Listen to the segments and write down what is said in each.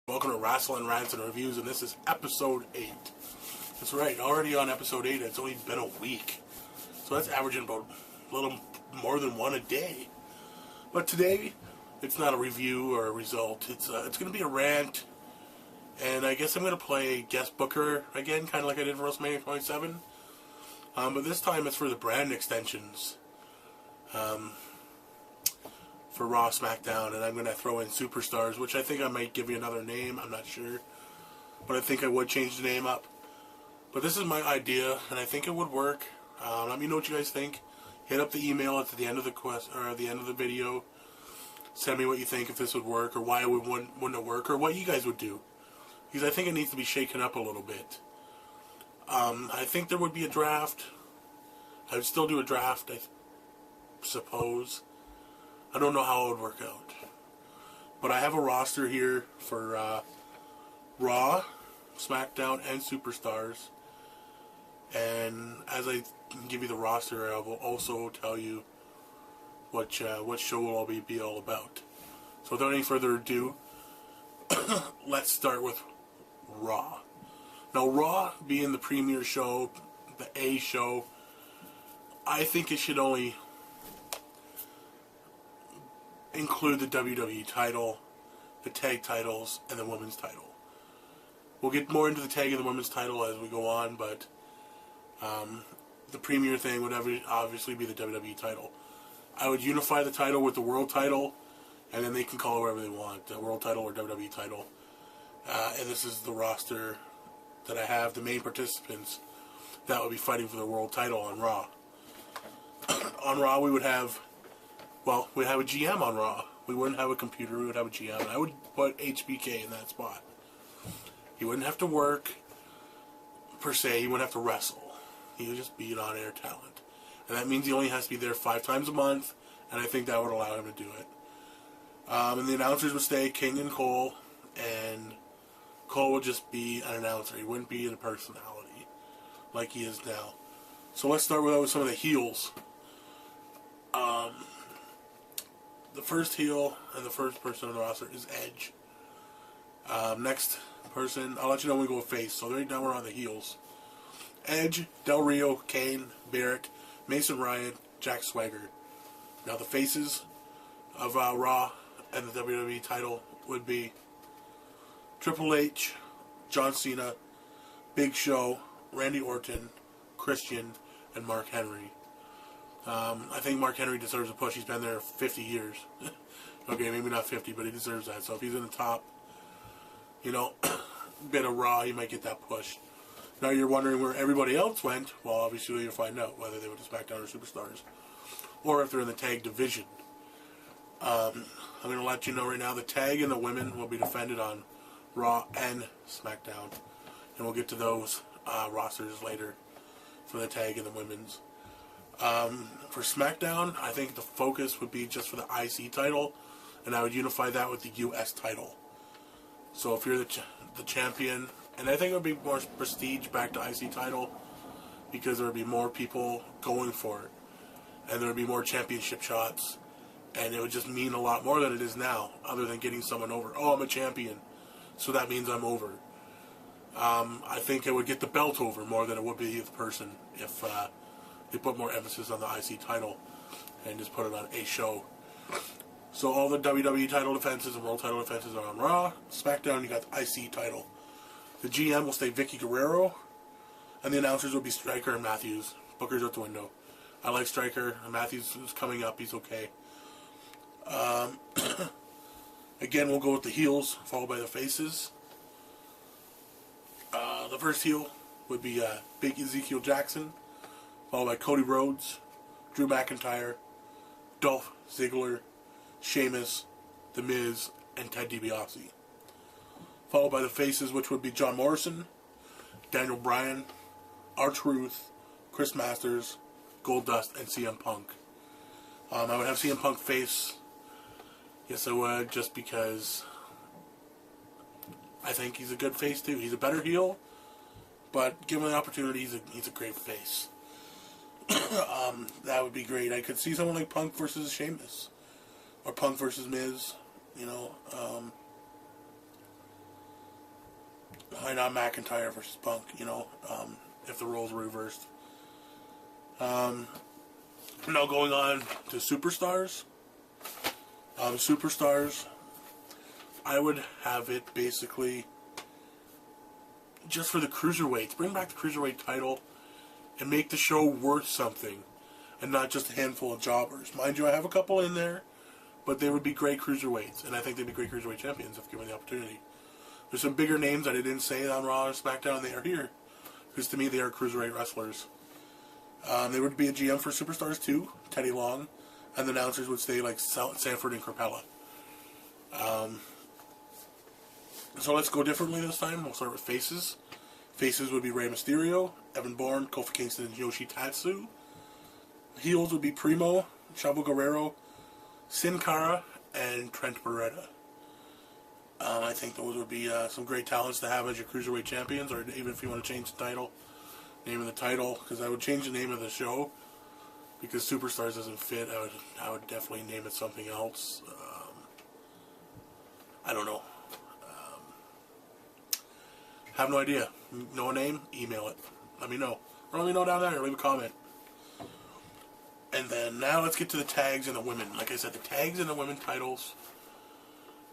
Welcome to Wrestling Rants and Reviews, and this is episode 8. That's right, already on episode 8. It's only been a week. So that's averaging about a little more than one a day. But today, it's not a review or a result. It's going to be a rant. And I guess I'm going to play guest booker again, kind of like I did for WrestleMania 27. But this time it's for the brand extensions. For Raw, SmackDown, and I'm going to throw in Superstars, which I think I might give you another name, I'm not sure, but I think I would change the name up. But this is my idea, and I think it would work. Let me know what you guys think. Hit up the email at the end of the at the end of the video. Send me what you think, if this would work, or why it wouldn't it work, or what you guys would do, because I think it needs to be shaken up a little bit. I think there would be a draft. I would still do a draft, I suppose. I don't know how it would work out. But I have a roster here for Raw, SmackDown, and Superstars. And as I give you the roster, I will also tell you what show will all be all about. So without any further ado, let's start with Raw. Now, Raw being the premier show, the A show, I think it should only include the WWE title, the tag titles, and the women's title. We'll get more into the tag and the women's title as we go on, but the premier thing would obviously be the WWE title. I would unify the title with the world title, and then they can call it whatever they want, the world title or WWE title. And this is the roster that I have, the main participants that would be fighting for the world title on Raw. On Raw, we would have we have a GM on Raw. We wouldn't have a computer, we would have a GM. I would put HBK in that spot. He wouldn't have to work, per se. He wouldn't have to wrestle. He would just be an on-air talent. And that means he only has to be there 5 times a month, and I think that would allow him to do it. And the announcers would stay King and Cole, and Cole would just be an announcer. He wouldn't be a personality like he is now. So let's start with some of the heels. The first heel and the first person on the roster is Edge. Next person, I'll let you know when we go with face. So right now we're on the heels. Edge, Del Rio, Kane, Barrett, Mason Ryan, Jack Swagger. Now the faces of Raw and the WWE title would be Triple H, John Cena, Big Show, Randy Orton, Christian, and Mark Henry. I think Mark Henry deserves a push. He's been there 50 years. Okay, maybe not 50, but he deserves that. So if he's in the top, bit of Raw, he might get that push. Now you're wondering where everybody else went. Well, obviously you'll find out whether they went to SmackDown or Superstars, or if they're in the tag division. I'm going to let you know right now, the tag and the women will be defended on Raw and SmackDown. And we'll get to those rosters later for the tag and the women's. For SmackDown, I think the focus would be just for the IC title, and I would unify that with the US title. So if you're the champion, and I think it would be more prestige back to IC title, because there would be more people going for it, and there would be more championship shots, and it would just mean a lot more than it is now, other than getting someone over. Oh, I'm a champion, so that means I'm over. I think it would get the belt over more than it would be the person if they put more emphasis on the IC title and just put it on a show. So all the WWE title defenses and world title defenses are on Raw. SmackDown, you got the IC title. The GM will stay Vicky Guerrero, and the announcers will be Stryker and Matthews. Booker's out the window. I like Stryker. Matthews is coming up. He's okay. Again, we'll go with the heels, followed by the faces. The first heel would be Big Ezekiel Jackson, followed by Cody Rhodes, Drew McIntyre, Dolph Ziggler, Sheamus, The Miz, and Ted DiBiase. Followed by the faces, which would be John Morrison, Daniel Bryan, R-Truth, Chris Masters, Goldust, and CM Punk. I would have CM Punk face. Yes, I would, just because I think he's a good face too. He's a better heel, but given the opportunity, he's a great face. That would be great. I could see someone like Punk versus Sheamus, or Punk versus Miz. Why not McIntyre versus Punk, you know, if the roles were reversed. Now going on to Superstars. Superstars, I would have it basically just for the Cruiserweights. Bring back the Cruiserweight title and make the show worth something and not just a handful of jobbers. Mind you, I have a couple in there, but they would be great Cruiserweights, and I think they'd be great Cruiserweight champions if given the opportunity. There's some bigger names that I didn't say on Raw and SmackDown, and they are here, because to me they are Cruiserweight wrestlers. There would be a GM for Superstars too, Teddy Long, and the announcers would stay like Sanford and Capella. So let's go differently this time. We'll start with faces. Faces would be Rey Mysterio, Evan Bourne, Kofi Kingston, and Yoshitatsu. Heels would be Primo, Chavo Guerrero, Sin Cara, and Trent Beretta. I think those would be some great talents to have as your Cruiserweight champions, or even if you want to change the title, name of the title, because I would change the name of the show, because Superstars doesn't fit. I would definitely name it something else. I don't know. Have no idea. Know a name? Email it. Let me know. Or let me know down there. Leave a comment. And then now let's get to the tags and the women. Like I said, the tags and the women titles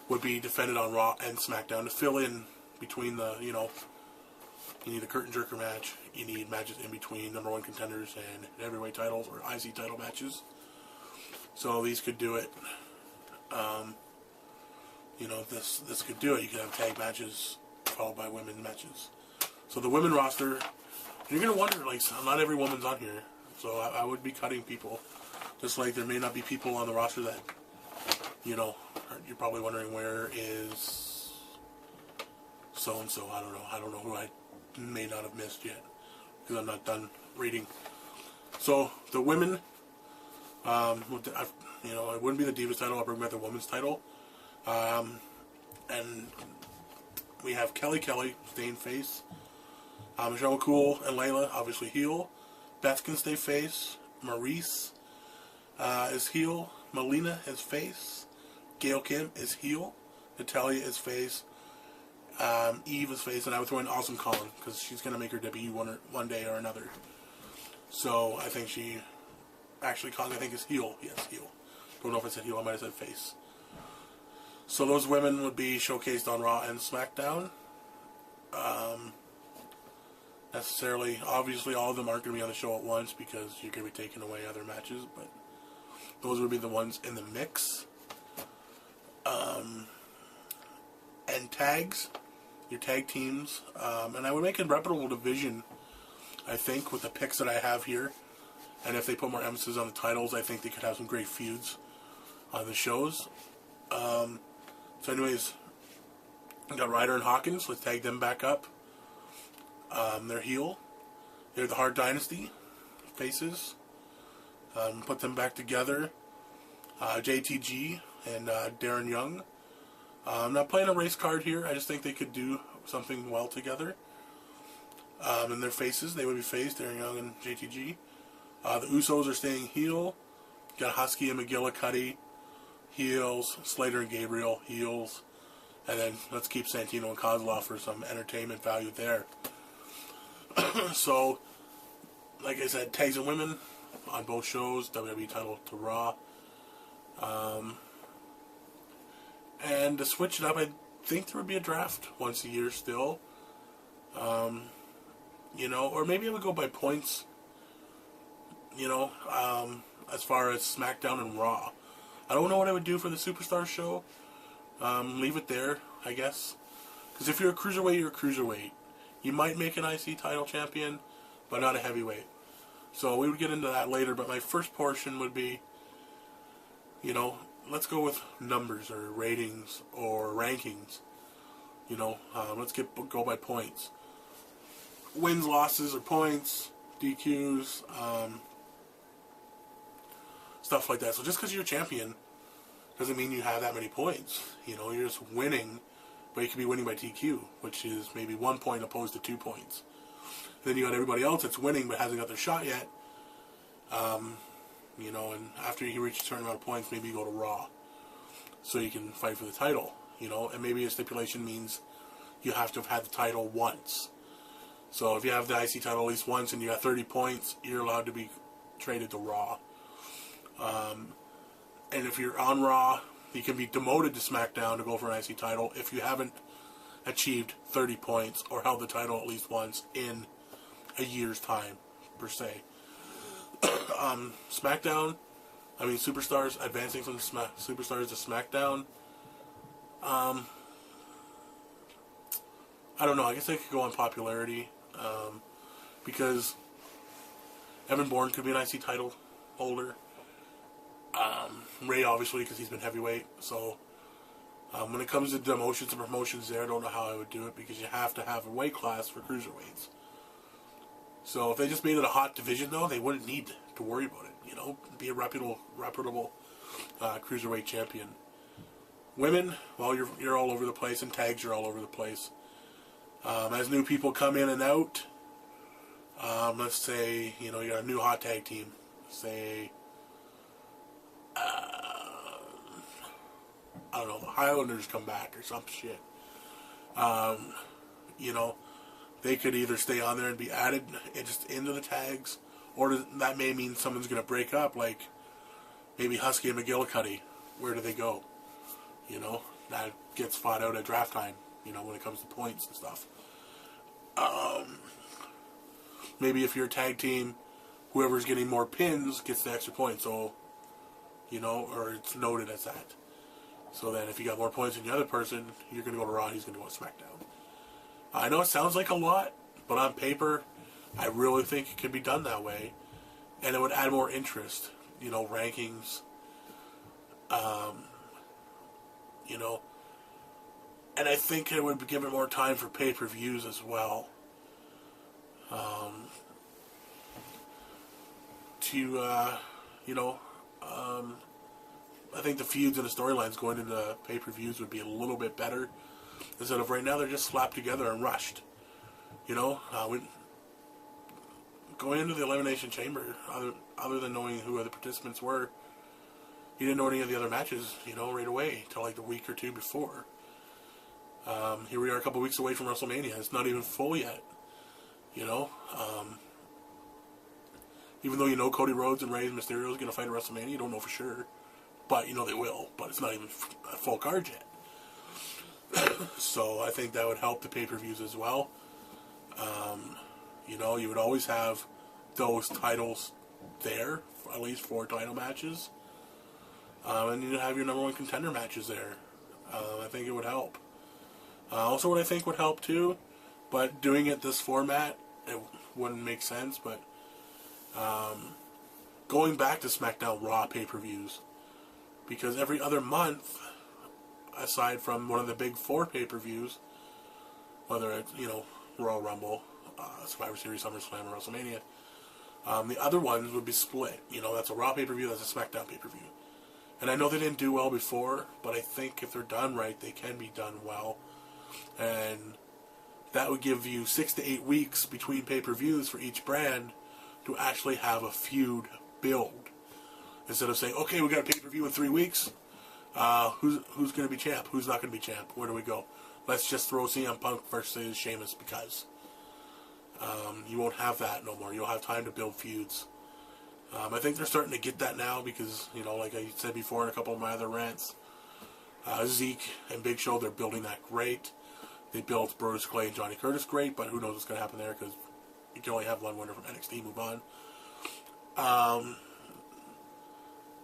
would be defended on Raw and SmackDown to fill in between the, you know, you need a curtain jerker match, you need matches in between number one contenders and heavyweight titles or IC title matches. So these could do it. You know, this could do it. You could have tag matches followed by women matches. So the women roster, you're going to wonder, like, not every woman's on here. So I would be cutting people. Just like there may not be people on the roster that, you know, you're probably wondering where is so-and-so. I don't know. I don't know who I may not have missed yet because I'm not done reading. So the women, you know, it wouldn't be the Divas title. I'll bring back the women's title. And we have Kelly staying face. Michelle McCool and Layla, obviously heel. Beth can stay face. Maurice is heel. Melina is face. Gail Kim is heel. Natalia is face. Eve is face. And I would throw in Awesome Kong because she's going to make her debut one day or another. So I think she... Actually, Kong I think is heel. Yes, heel. Don't know if I said heel. I might have said face. So those women would be showcased on Raw and SmackDown. Necessarily, obviously, all of them aren't going to be on the show at once because you're going to be taking away other matches, but those would be the ones in the mix. And tags, your tag teams, and I would make a reputable division, I think, with the picks that I have here. And if they put more emphasis on the titles, I think they could have some great feuds on the shows. So anyways, we got Ryder and Hawkins. Let's tag them back up. They're heel. They're the Hart Dynasty faces. Put them back together. JTG and Darren Young. I'm not playing a race card here. I just think they could do something well together. And their faces, they would be face, Darren Young and JTG. The Usos are staying heel. You got Husky and McGillicuddy, heels. Slater and Gabriel, heels. And then let's keep Santino and Kozlov for some entertainment value there. So, like I said, tags and women on both shows, WWE title to Raw. And to switch it up, I think there would be a draft once a year still. You know, or maybe I would go by points. You know, as far as SmackDown and Raw. I don't know what I would do for the Superstar show. Leave it there, I guess. Because if you're a Cruiserweight, you're a Cruiserweight. You might make an IC title champion, but not a heavyweight. So we would get into that later, but my first portion would be, you know, let's go with numbers or ratings or rankings. You know, let's go by points. Wins, losses, or points, DQs, stuff like that. So just because you're a champion doesn't mean you have that many points. You know, you're just winning, but you could be winning by TQ, which is maybe 1 point opposed to 2 points. And then you got everybody else that's winning but hasn't got their shot yet. You know, and after you reach a certain amount of points, maybe you go to Raw, so you can fight for the title. You know, and maybe a stipulation means you have to have had the title once. So if you have the IC title at least once and you got 30 points, you're allowed to be traded to Raw. And if you're on Raw, you can be demoted to SmackDown to go for an IC title if you haven't achieved 30 points or held the title at least once in a year's time, per se. SmackDown, Superstars, advancing from Superstars to SmackDown. I don't know, I guess they could go on popularity, because Evan Bourne could be an IC title holder. Ray, obviously, because he's been heavyweight. So, when it comes to demotions and promotions there, I don't know how I would do it, because you have to have a weight class for cruiserweights. So, if they just made it a hot division, though, they wouldn't need to worry about it. You know, be a reputable cruiserweight champion. Women, well, you're all over the place, and tags, you're all over the place. As new people come in and out, let's say, you got a new hot tag team. Say, I don't know, the Highlanders come back or some shit. They could either stay on there and be added just into the tags, or that may mean someone's going to break up, like maybe Husky and McGillicuddy. Where do they go? That gets fought out at draft time, when it comes to points and stuff. Maybe if you're a tag team, whoever's getting more pins gets the extra points, so, or it's noted as that. So then if you got more points than the other person, you're going to go to Raw, he's going to go to SmackDown. I know it sounds like a lot, but on paper, I really think it could be done that way. And it would add more interest, rankings, and I think it would give it more time for pay-per-views as well. I think the feuds and the storylines going into pay-per-views would be a little bit better, instead of right now they're just slapped together and rushed. Going into the Elimination Chamber, other than knowing who the participants were, you didn't know any of the other matches, right away, till like the week or two before. Here we are a couple weeks away from WrestleMania. It's not even full yet, even though Cody Rhodes and Rey Mysterio is going to fight at WrestleMania, you don't know for sure. But they will. But it's not even a full card yet. So I think that would help the pay-per-views as well. You would always have those titles there, at least 4 title matches. And you'd have your number 1 contender matches there. I think it would help. Also, what I think would help too, but doing it this format, it wouldn't make sense, but going back to SmackDown Raw pay-per-views, because every other month, aside from one of the big 4 pay-per-views, whether it's, Royal Rumble, Survivor Series, SummerSlam, or WrestleMania, the other ones would be split. That's a Raw pay-per-view, that's a SmackDown pay-per-view. And I know they didn't do well before, but I think if they're done right, they can be done well. And that would give you 6 to 8 weeks between pay-per-views for each brand to actually have a feud build. Instead of saying, okay, we got a pay-per-view in 3 weeks, who's going to be champ? Who's not going to be champ? Where do we go? Let's just throw CM Punk versus Sheamus, because you won't have that no more. You'll have time to build feuds. I think they're starting to get that now because, like I said before in a couple of my other rants, Zeke and Big Show, they're building that great. They built Brodus Clay and Johnny Curtis great, but who knows what's going to happen there, because you can only have one winner from NXT, move on.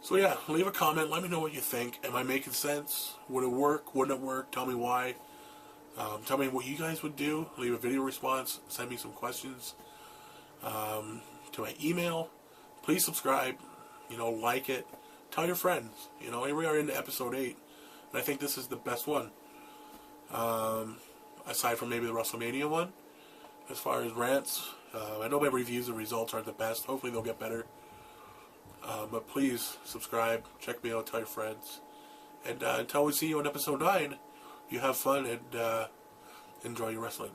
So yeah, leave a comment, let me know what you think. Am I making sense? Would it work? Wouldn't it work? Tell me why. Tell me what you guys would do. Leave a video response. Send me some questions to my email. Please subscribe. Like it. Tell your friends. Here we are into episode 8. And I think this is the best one. Aside from maybe the WrestleMania one. As far as rants. I know my reviews and results aren't the best. Hopefully they'll get better. But please subscribe. Check me out. Tell your friends. And until we see you on episode 9, you have fun and enjoy your wrestling.